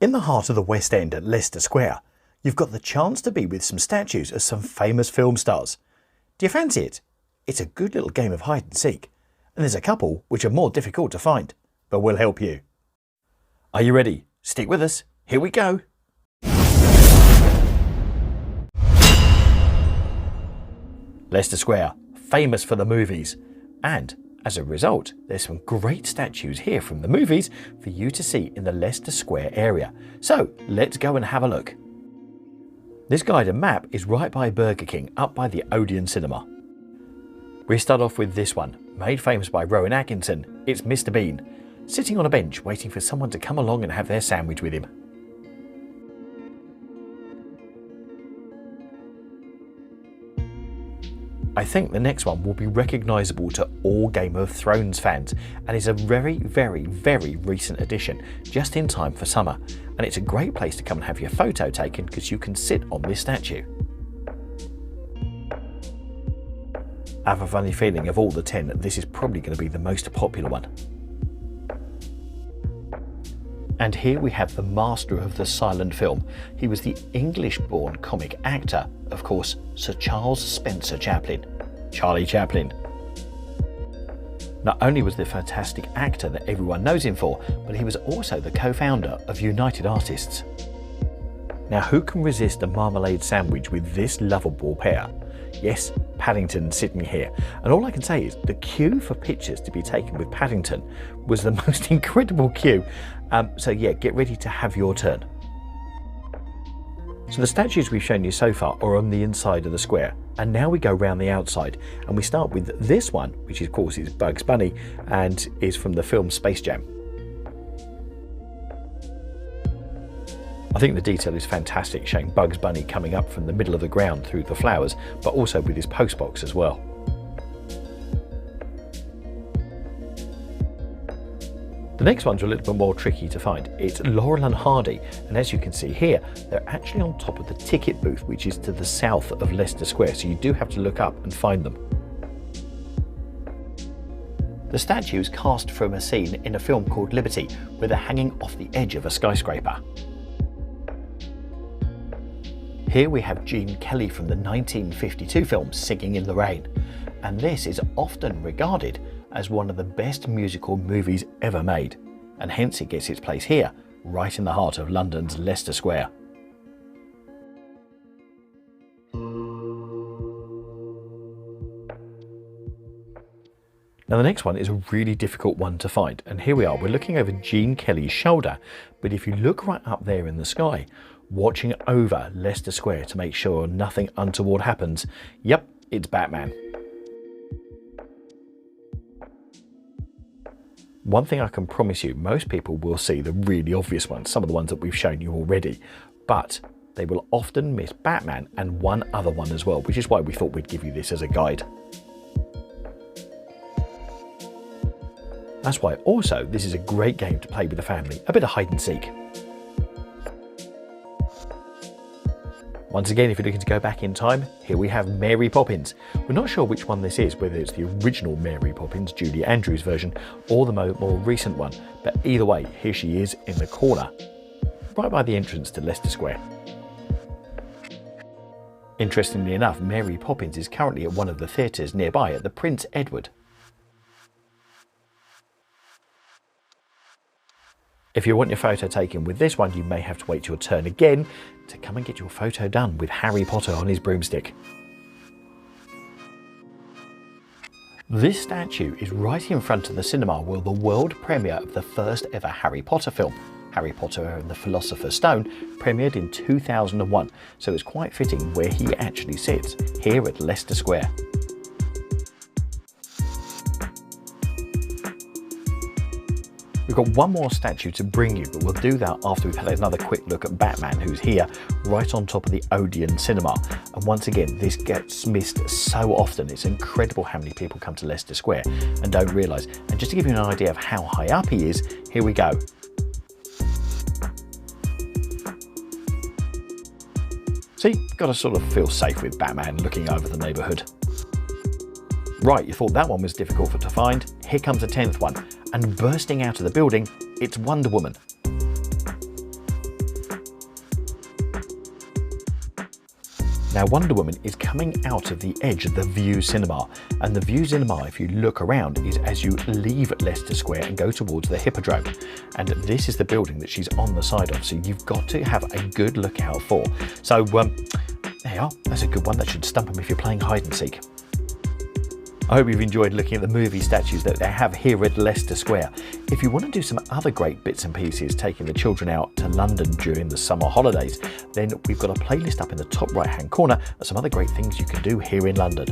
In the heart of the West End at Leicester Square, you've got the chance to be with some statues of some famous film stars. Do you fancy it? It's a good little game of hide and seek, and there's a couple which are more difficult to find, but we'll help you. Are you ready? Stick with us. Here we go. Leicester Square, famous for the movies, and as a result, there's some great statues here from the movies for you to see in the Leicester Square area. So let's go and have a look. This guided map is right by Burger King, up by the Odeon Cinema. We start off with this one, made famous by Rowan Atkinson. It's Mr. Bean, sitting on a bench waiting for someone to come along and have their sandwich with him. I think the next one will be recognisable to all Game of Thrones fans, and is a very, very, very recent addition, just in time for summer. And it's a great place to come and have your photo taken because you can sit on this statue. I have a funny feeling of all the 10, this is probably going to be the most popular one. And here we have the master of the silent film. He was the English-born comic actor, of course, Sir Charles Spencer Chaplin, Charlie Chaplin. Not only was the fantastic actor that everyone knows him for, but he was also the co-founder of United Artists. Now, who can resist a marmalade sandwich with this lovable pair? Yes, Paddington sitting here. And all I can say is the queue for pictures to be taken with Paddington was the most incredible queue. So yeah, get ready to have your turn. So the statues we've shown you so far are on the inside of the square, and now we go round the outside, and we start with this one, which of course is Bugs Bunny and is from the film Space Jam. I think the detail is fantastic, showing Bugs Bunny coming up from the middle of the ground through the flowers, but also with his postbox as well. The next one's a little bit more tricky to find. It's Laurel and Hardy, and as you can see here, they're actually on top of the ticket booth, which is to the south of Leicester Square, so you do have to look up and find them. The statue is cast from a scene in a film called Liberty, where they're hanging off the edge of a skyscraper. Here we have Gene Kelly from the 1952 film Singing in the Rain, and this is often regarded as one of the best musical movies ever made, and hence it gets its place here, right in the heart of London's Leicester Square. Now the next one is a really difficult one to find, and here we are, we're looking over Gene Kelly's shoulder, but if you look right up there in the sky, watching over Leicester Square to make sure nothing untoward happens, yep, it's Batman. One thing I can promise you, most people will see the really obvious ones, some of the ones that we've shown you already, but they will often miss Batman and one other one as well, which is why we thought we'd give you this as a guide. That's why also this is a great game to play with the family, a bit of hide and seek. Once again, if you're looking to go back in time, here we have Mary Poppins. We're not sure which one this is, whether it's the original Mary Poppins, Julie Andrews version, or the more recent one, but either way, here she is in the corner, right by the entrance to Leicester Square. Interestingly enough, Mary Poppins is currently at one of the theatres nearby at the Prince Edward. If you want your photo taken with this one, you may have to wait your turn again to come and get your photo done with Harry Potter on his broomstick. This statue is right in front of the cinema where the world premiere of the first ever Harry Potter film, Harry Potter and the Philosopher's Stone, premiered in 2001, so it's quite fitting where he actually sits, here at Leicester Square. We've got one more statue to bring you, but we'll do that after we've had another quick look at Batman, who's here right on top of the Odeon Cinema. And once again, this gets missed so often. It's incredible how many people come to Leicester Square and don't realise. And just to give you an idea of how high up he is, here we go. See, got to sort of feel safe with Batman looking over the neighbourhood. Right, you thought that one was difficult to find. Here comes the 10th one, and bursting out of the building, it's Wonder Woman. Now, Wonder Woman is coming out of the edge of the View Cinema, and the View Cinema, if you look around, is as you leave Leicester Square and go towards the Hippodrome. And this is the building that she's on the side of, so you've got to have a good look out for. So, there you are. That's a good one. That should stump them if you're playing hide and seek. I hope you've enjoyed looking at the movie statues that they have here at Leicester Square. If you want to do some other great bits and pieces, taking the children out to London during the summer holidays, then we've got a playlist up in the top right hand corner of some other great things you can do here in London.